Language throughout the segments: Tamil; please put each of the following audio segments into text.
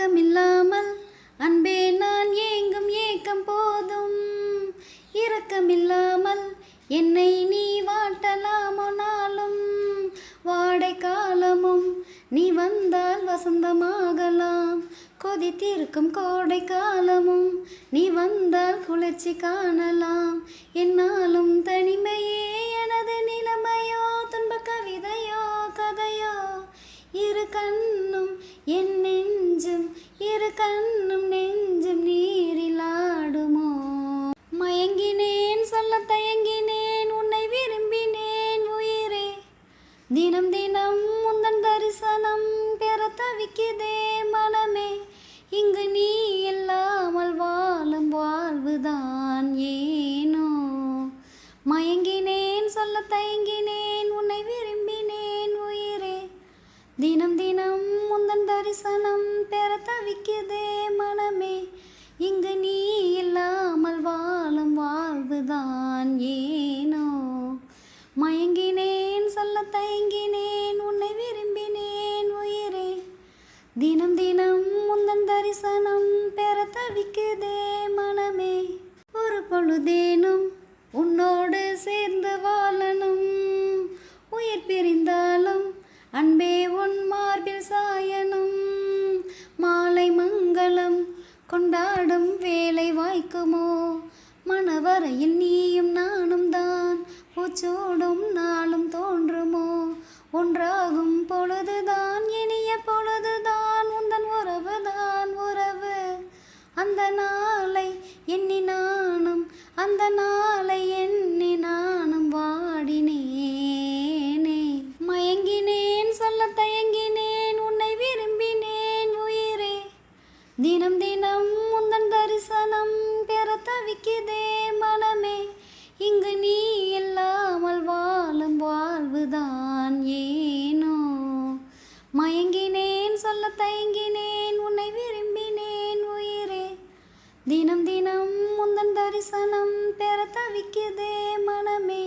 இரக்கமில்லாமல் அன்பே நான் ஏங்கும் ஏக்கம் போதும். இரக்கமில்லாமல் என்னை நீ வாட்டலாமோ நாளும். வாடை காலமும் நீ வந்தால் வசந்தமாகலாம். கொதித்திருக்கும் கோடை காலமும் நீ வந்தால் குளிர்ச்சி காணலாம். என்னாலும் தனிமையே எனது நிலைமையோ, துன்ப கவிதையோ கதையோ. இரு கண்ணும் என் நெஞ்சும், இரு கண்ணும் நெஞ்சும் நீரில் ஆடுமோ. மயங்கினேன் சொல்ல தயங்கினேன், உன்னை விரும்பினேன் உயிரே. தினம் தினம் உந்தன் தரிசனம் பெற தவிக்குதே மனமே. இங்கு நீ இல்லாமல் வாழும் வாழ்வுதான் ஏனோ. மயங்கினேன் சொல்ல தயங்கினேன், உன்னை விரும்பினேன் உயிரே. தினம் தினம் உந்தன் தரிசனம் பெற தவிக்குதே மனமே. இங்கு நீ இல்லாமல் வாழும் வாழ்வுதான் ஏனோ. மயங்கினேன் சொல்ல தயங்கினேன், உன்னை விரும்பினேன் உயிரே. தினம் தினம் உந்தன் தரிசனம் பெற தவிக்குதே மனமே. ஒரு பொழுதேனும் உன்னோடு சேர்ந்து வாழணும். உயிர் பிரிந்தாலும் அன்பே உன் மார்பில் சாயணும். மாலை மங்களம் கொண்டாடும் வேலை வாய்க்குமோ. மணவரையில் நீயும் நானும் தான் பூச்சோடும் நாளும் தோன்றுமோ. ஒன்றாகும் பொழுதுதான் இனிய பொழுதுதான், உந்தன் உறவுதான் உறவு. அந்த நாளை எண்ணி நானும், அந்த நாளை எண்ணி நானும் வாடினேனே. மயங்கினேன் சொல்ல தயங்கினேன், உன்னை விரும்பினேன் உயிரே. தினம் தினம் உந்தன் தரிசனம் பெற தவிக்குதே மனமே. இங்கு நீ இல்லாமல் வாழும் வாழ்வுதான் ஏனோ. மயங்கினேன் சொல்ல தயங்கினேன், உன்னை விரும்பினேன் உயிரே. தினம் தினம் உந்தன் தரிசனம் பெற தவிக்குதே மனமே.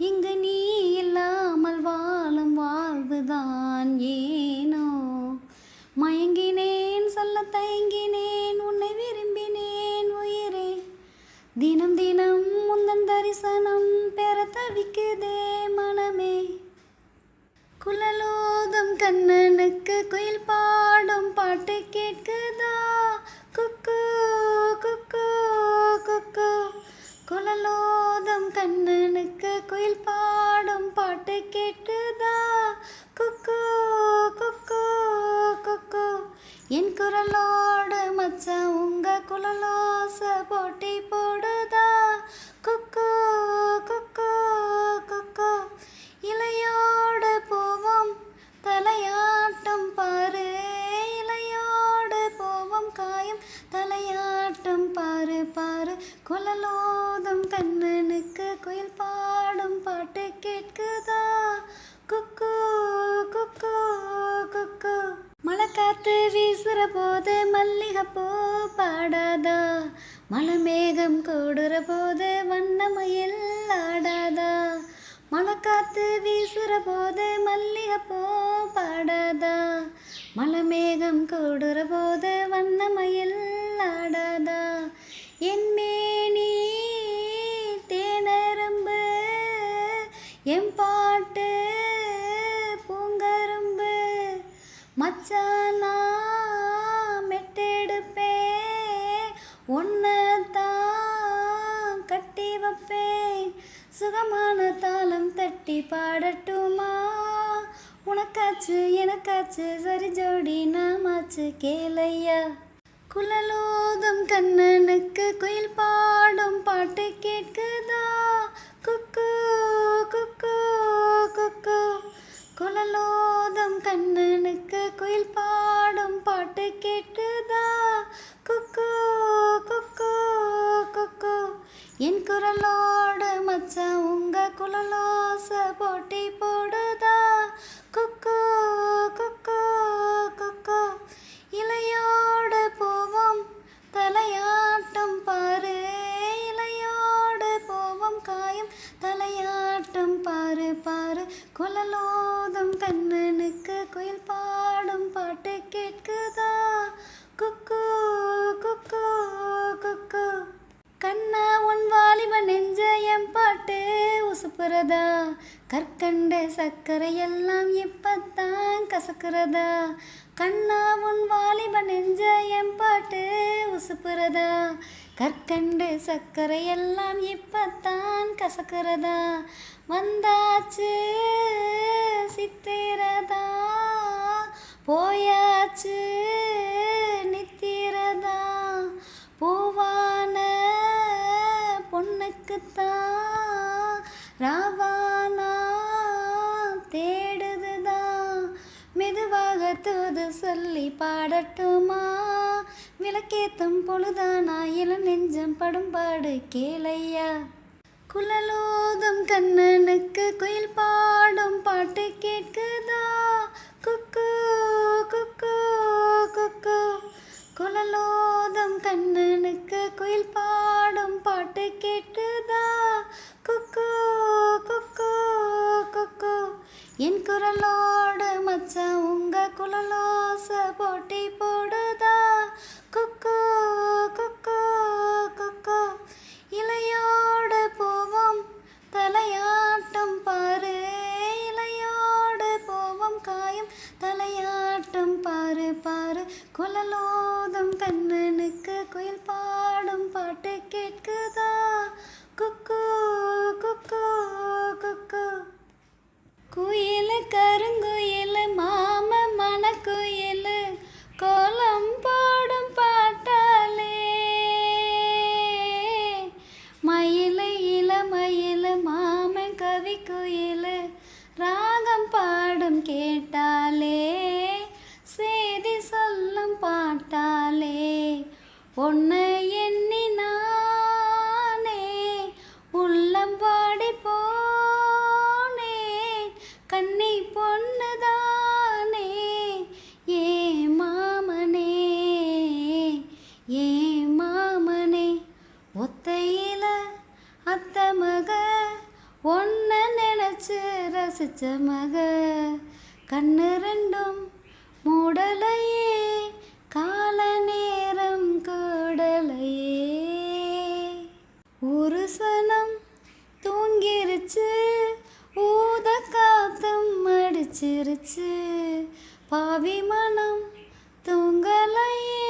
இங்கு நீ இல்லாமல் வாழும் வாழ்வுதான் ஏனோ. மயங்கினேன் சொல்ல தயங்கினேன், உன்னை விரும்பினேன் உயிரே. தினம் தினம் உந்தன் தரிசனம் பெற தவிக்குதே மனமே. குழலோதும் கண்ணனுக்கு குயில் பாடும் பாட்டு கேட்குதா. குக்கு குக்கு குக்கு. குழலோதும் கண்ணனுக்கு குயில் பாடும் பாட்டு கேட்குதா. குக்கு குக்கு குக்கு. என் குரலோடு மச்சான் உங்க குழலோச போட்டி போடுதா. குக்கு குக்கு குக்கு. இலையோடு போவோம் தலையாட்டம் பாரு. இலையோடு போவோம் காயம் தலையாட்டம் பாரு பாரு. குழலோதும் கண்ணனுக்கு குயில் பாடும் பாட்டு கேட்குதா. குக்கு குக்கு குக்கு. மழை காத்து வீசுற போது மல்லிகைப்பூ பாடாதா. மழை மேகம் கூடுற போது வண்ணமயில் ஆடாதா. மழை காத்து வீசுற போது மல்லிகைப்பூ பாடாதா. மழை மேகம் கூடுற போது வண்ணமயில் ஆடாதா. என் மேனி தேனரும்பு, என் பாட்டு பூங்கரும்பு. மச்சானா மெட்டெடுப்பே, ஒன்னதான் கட்டி வைப்பேன். சுகமான தாளம் தட்டி பாடட்டுமா. உனக்காச்சு எனக்காச்சு சரி ஜோடி நாமாச்சு கேளையா. குழலோதும் கண்ணனுக்கு குயில் பாடும் பாட்டு கேட்குதா. குக்கு குக்கு குக்கு. குழலோதும் கண்ணனுக்கு குயில் பாடும் பாட்டு கேட்குதா. குக்கு குக்கு குக்கு. என் குரலோடு மச்சான் உங்க குழலோச போட்டி போடுதா. குக்கு குக்கு குக்கு. இலையோடு போவோம் தலையாட்டம் பாரு. இலையோடு போவோம் காயம் தலையாட்டம் பாரு பாரு. குழலோதும் கண்ணனுக்கு குயில் பாடும் பாட்டு கேட்குதா. உசுப்புறதா கற்கண்டு சர்க்கரை எல்லாம் இப்பத்தான் கசக்குறதா கண்ணா உன் வாலிப நெஞ்ச என் பாட்டு உசுப்புறதா கற்கண்டு சர்க்கரை எல்லாம் இப்பத்தான் கசக்குறதா வந்தாச்சு சித்திரதா போயாச்சு நித்திரதா பூவான பொண்ணுக்குத்தான் ராவானா தேடுதுதான் மெதுவாக தூது சொல்லி பாடட்டுமா விளக்கேத்தும் பொழுதானா இள நெஞ்சம் படும்பாடு கேளையா குழலோதும் கண்ணனுக்கு குயில் பாடும் பாட்டு கேட்குதா குக்கு குக்கு குக்கு குழலோதும் கண்ணனுக்கு குயில் பாடும் பாட்டு கேட்குதா குக்கு குக்கு குக்கு என் குரலோடு மச்சான் உங்க குழலோச போட்டி போடுதா குக்கு குக்கு குக்கு இலையோடு போவோம் தலையாட்டம் பாரு இலையோடு போவோம் காயம் தலையாட்டம் பாரு பாரு குழலோதும் கண்ணனுக்கு குயில் பாடும் பாட்டு கேட்குதா குக்கு குக்கு குக்கு குயில் கருங்குயில் மாம மணக்குயில் கோலம் போடும் பாட்டாலே மயில் இளமயில் மாமன் கவி குயில் ராகம் பாடும் கேட்டாலே செய்தி சொல்லும் பாட்டாலே பொன்னை எண்ணி நானே உள்ளம் பாடி போனேன் கண்ணி பொண்ணுதானே ஏ மாமனே ஏ மாமனே ஒத்தையில அத்த மக ஒன்ன நினைச்சு ரசிச்ச மக கண்ணு ரெண்டும் மூடலையே கால நேரம் கூடலையே ஒரு சனம் தூங்கிருச்சு ஊத காத்தும் அடிச்சிருச்சு பாவி மனம் தூங்கலையே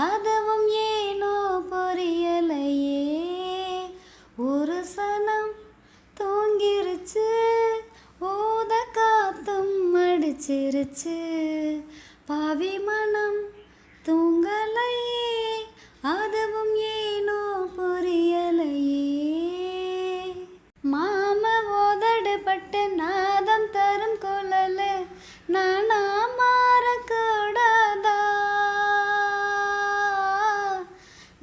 அதுவும் ஏனோ புரியலையே ஒரு சனம் தூங்கிருச்சு ஊத காத்தும் அடிச்சிருச்சு பாவி மனம் தூங்கலையே அதுவும் ஏனோ புரியலையே மாம ஓதடுபட்டு நாதம் தரும் குழலு நானா மாறக்கூடாதா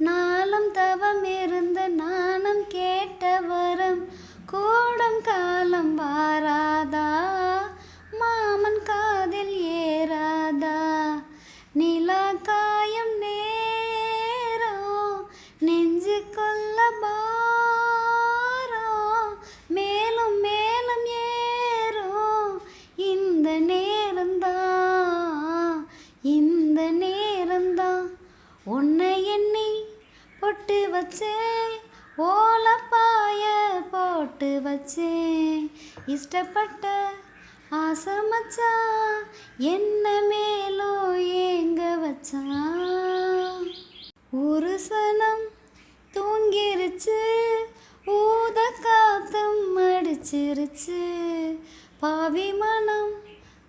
நாளும் தவம் இருந்து நானும் கேட்ட வரம் கூடும் காலம் வாராதா மாமன் காதில் ஏறாதா நிலா காயம் நேரம் நெஞ்சு கொல்ல பாரம் மேலும் மேலும் ஏறும் இந்த நேரம்தான் உன்னை எண்ணி பொட்டு வச்சேன் ஓலப்பாய போட்டு வச்சேன் இஷ்டப்பட்ட ஆசை மச்சான் என்ன மேலோ ஏங்க வச்சான் ஒரு சனம் தூங்கிருச்சு ஊத காத்தும் அடிச்சிருச்சு பாவி மனம்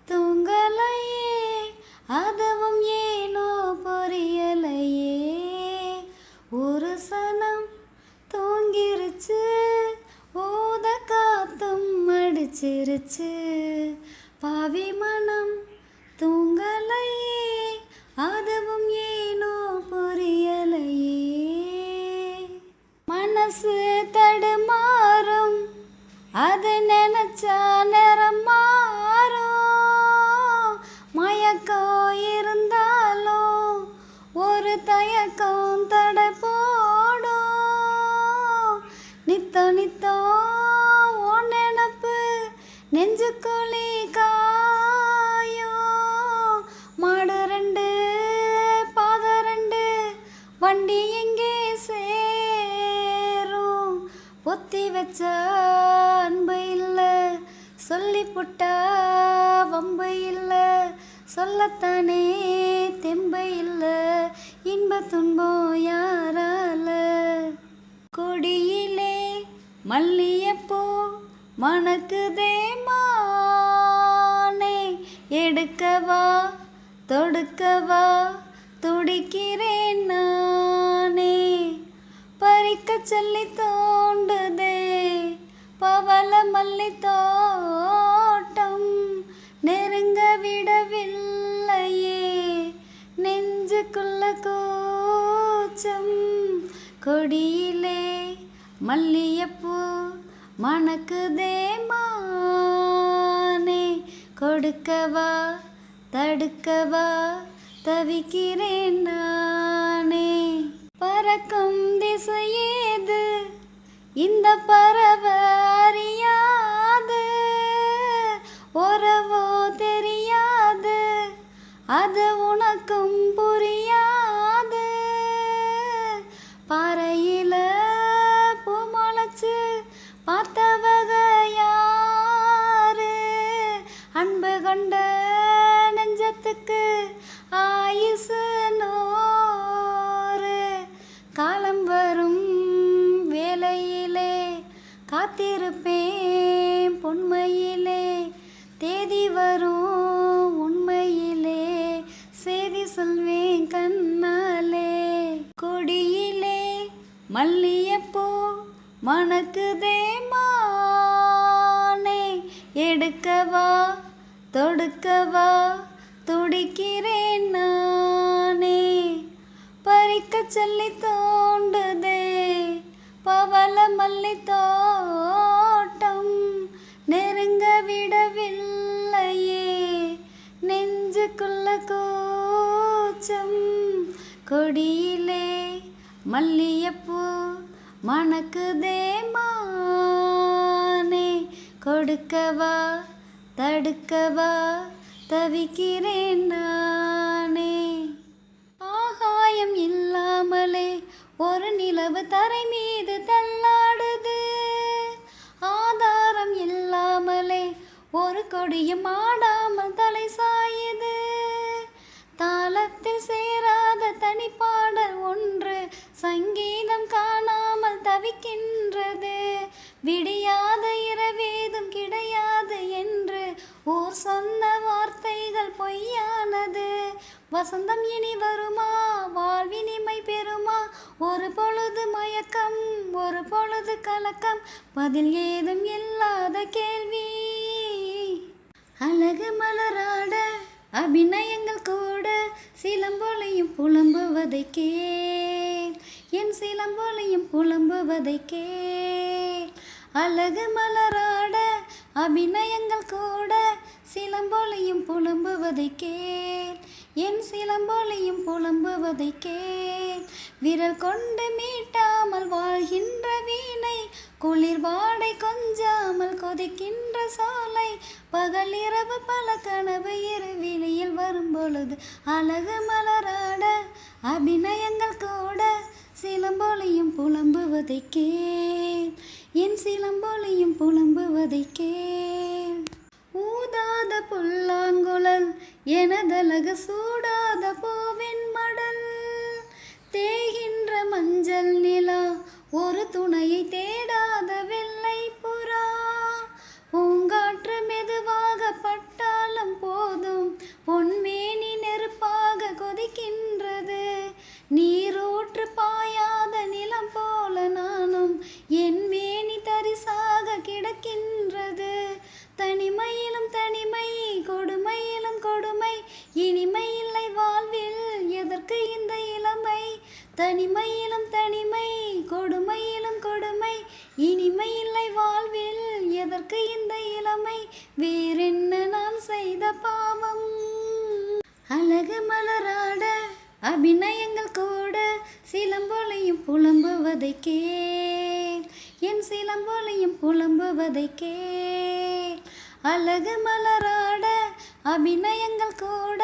தூங்கலையே அதுவும் ஏனோ புரியலையே ஒரு சனம் தூங்கிருச்சு ஊத காத்தும் அடிச்சிருச்சு பாவி மனம் தூங்கலையே அதுவும் ஏனோ புரியலையே மனசு தடுமாறும் அது நினைச்சா நேரம் மாறும் மயக்கம் இருந்தாலும் ஒரு தயக்கம் தடை போடும் நித்தம் நித்தம் உன் நினப்பு நெஞ்சுக்குழி காயும் மாடு ரெண்டு பாதை ரெண்டு வண்டி எங்கே சேரும் பொத்தி வச்ச புட்டா வம்பு இல்லை, சொல்லத்தானே தெம்பு இல்லை, இன்ப துன்பம் யாரால. கொடியிலே மல்லியப்பூ மணக்குதே மானே, எடுக்கவா தொடுக்கவா துடிக்கிறேன் நானே. பறிக்க சொல்லி தோண்டுதே பவள மல்லி தோட்டம், நெருங்க விடவில்லையே நெஞ்சுக்குள்ள கூச்சம். கொடியிலே மல்லியப்பூ மணக்குதே மானே, கொடுக்கவா தடுக்கவா தவிக்கிறேன் நானே. பறக்கும் திசையேது இந்த பறவை அறியாது, உறவோ தெரியாது அது உனக்கும் புரியாது. பாறையில பூ முளைச்சு பார்த்தவக யாரு, அன்பு கொண்ட நெஞ்சத்துக்கு ஆயுசு நூறு. காலம் வரும் வேளையிலே காத்திருப்பேன் பொன்மையிலே, தேதி வரும் உண்மையிலே செய்தி சொல்வேன் கண்ணாலே. கொடியிலே மல்லியப்பூ மணக்குதே மானே, எடுக்கவா தொடுக்கவா துடிக்கிறேன் நானே. பறிக்க சொல்லி தோண்டுதே பவள மல்லி தோட்டம், நெருங்க விடவில்லையே நெஞ்சுக்குள்ள கூச்சம். கொடியிலே மல்லியப்பூ மணக்குதே மானே, கொடுக்கவா தடுக்கவா தவிக்கிறேன் நானே. ஆகாயம் இல்லாமலே ஒரு நிலவு தரை மீது தள்ளாடுது, ஆதாரம் இல்லாமலே ஒரு கொடியும் ஆடாமல் தலை சாயுது. தாளத்தில் சேராத தனிப்பாடல் ஒன்று சங்கீதம் காணாமல் தவிக்கின்றது. விடியாத இரவேதும் கிடையாது என்று ஊர் சொன்ன வார்த்தைகள் பொய்யானது. வசந்தம் இனி வருமா, வாழ்வினிமை பெறுமா, ஒரு பொழுது மயக்கம் ஒரு பொழுது கலக்கம், பதில் ஏதும் இல்லாத கேள்வி. அழகு மலராட அபிநயங்கள் கூட சிலம்பொலியும் புலம்புவதை கேள், என் சிலம்பொலியும் புலம்புவதை கேள். அழகு மலராட அபிநயங்கள் கூட சிலம்பொலியும் புலம்புவதை கேள், என் சிலம்பொலியும் புலம்புவதை கேள். விரல் கொண்டு மீட்டாமல் வாழ்கின்ற வீணை, குளிர் வாடை கொஞ்சாமல் கொதிக்கின்ற சோலை, பகல் இரவு பல கனவு இருவிழியில் வரும்பொழுது அழகு மலராட அபிநயங்கள் கூட சிலம்பொலியும் புலம்புவதை கேள், என் சிலம்பொலியும் புலம்புவதை கேள். ஊதாத புல்லாங்குழல் எனதழகு சூடாத பூவின் மடல், தேகின்ற மஞ்சள் நிலா ஒரு துணையை தேடாத வெள்ளை புறா. பூங்காற்று மெதுவாக பட்டாலும் போதும் பொன்மேனி நெருப்பாக கொதிக்கின்றது. நீரூற்று பாயாத நிலம் போல நானும் என் மேனி தரிசாக கிடக்கின்றது. தனிமையிலும் தனிமை கொடுமையிலும் கொடுமை, இனிமை இல்லை வாழ்வில் எதற்கு இந்த இளமை. தனிமையிலும் தனிமை கொடுமையிலும் கொடுமை, இனிமை இல்லை வாழ்வில் எதற்கு இந்த இளமை. வேறென்ன நான் செய்த பாவம். அழகு மலராட அபிநயங்கள் கூட சிலம்பொலியும் புலம்புவதை கேள், என் சிலம்பொலியும் புலம்புவதை கேள். அழகு மலராட அபிநயங்கள் கூட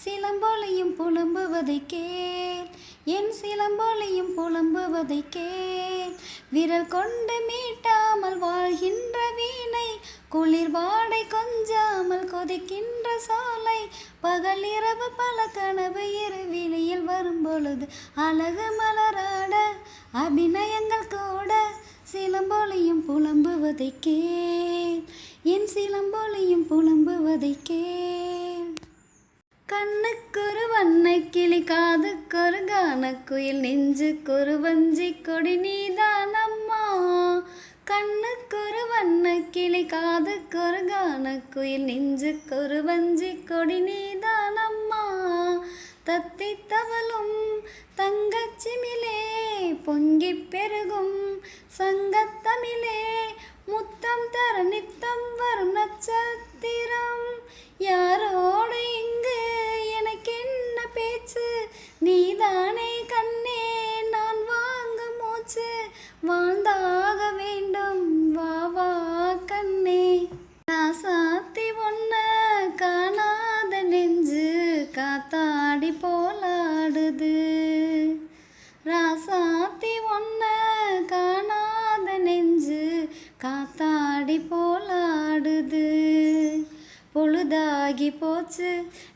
சிலம்பொலியும் புலம்புவதை கேள், என் சிலம்பொலியும் புலம்புவதை கேள். விரல் கொண்டு மீட்டாமல் வாழ்கின்ற வீணை, குளிர் வாடை கொஞ்சாமல் கொதிக்கின்ற சோலை, பகல் இரவு பல கனவு இருவிழியில் வரும்பொழுது அழகு மலராட அபிநயங்கள் கூட, சிலம்பொலியும் புலம்புவதை கேள். என் சிலம்பொலியும் புலம்புவதை கேள். கண்ணுக்கொரு வண்ணை கிளி, காதுக்கொரு கானக்குயில், நெஞ்சுக்கொரு வஞ்சி கொடி நீதான் அம்மா. கண்ணுக்கொரு வண்ணை கிளி, காதுக்கொரு கானக்குயில், நெஞ்சுக்கொரு வஞ்சி கொடி நீதான் அம்மா. தத்தி தவளும் தங்கச்சிமிலே, பொங்கிப் பெருகும் சங்கத்தமிழே, முத்தம் தர நித்தம் வரும் நட்சத்திரம், யாரோடு இங்கு எனக்கென்ன பேச்சு, நீதானே கண்ணே நான் வாங்கும் மூச்சு, வாழ்ந்தாக வேண்டும் வா வா கண்ணே. ராசாத்தி ஒன்ன காணாத நெஞ்சு காத்தாடி போலாடுது, ராசாத்தி ஒன்ன காணாத நெஞ்சு காத்தாடி போலாடுது. பொழுதாகி போச்சு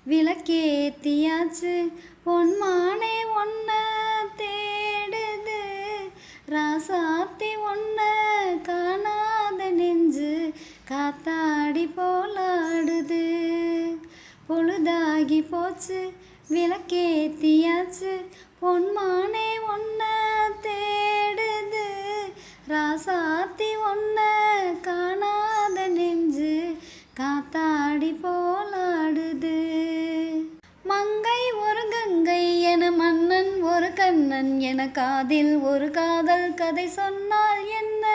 விளக்கேத்தியாச்சு, பொன்மானே ஒன்ன தேடுது, ராசாத்தி ஒன்ன காணாத நெஞ்சு காத்தாடி போலாடுது. பொழுதாகி போச்சு விளக்கேத்தியாச்சு, பொன்மானே ஒன்ன தேடுது, ராசாத்தி ஒன்ன காணாத நெஞ்சு காத்தாடி போலாடுது. மங்கை ஒரு கங்கை என மன்னன் ஒரு கண்ணன் என, காதில் ஒரு காதல் கதை சொன்னால் என்ன.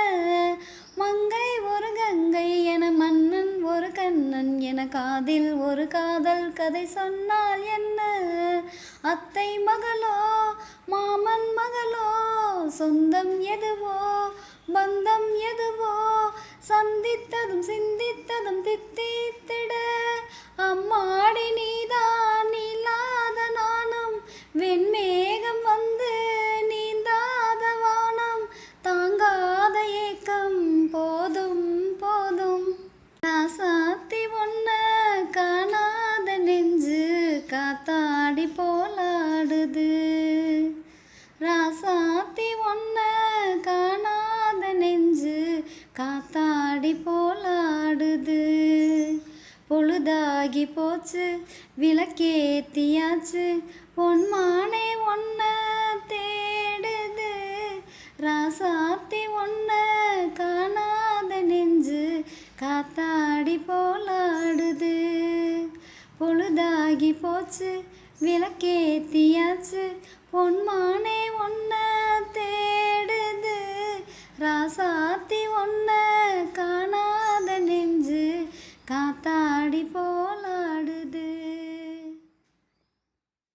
மங்கை ஒரு கங்கை என மன்னன் ஒரு கண்ணன் என, காதில் ஒரு காதல் கதை சொன்னால் என்ன. அத்தை மகளோ மாமன் மகளோ, சொந்தம் எதுவோ பந்தம் எதுவோ, சந்தித்ததும் சிந்தித்ததும் தித்தித்திட, அம்மாடி நீதான் இல்லாத நானும், வெண்மேகம் வந்து நீந்தாத வானம், தாங்காத ஏக்கம் போதும் போதும். ராசாத்தி ஒன்ன காணாத நெஞ்சு காத்தாடி போலாடுது, ராசாத்தி ஒன்ன காணாத நெஞ்சு காத்தாடி போலாடுது. பொழுதாகி போச்சு விளக்கேத்தியாச்சு, பொன்மானே ஒன்ன தேடுது, ராசாத்தி ஒன்ன காணாத நெஞ்சு காத்தாடி போலாடுது. பொழுதாகி போச்சு விளக்கேத்தியாச்சு, பொன்மானே ஒன்ன தேடுது, ராசாத்தி ஒன்ன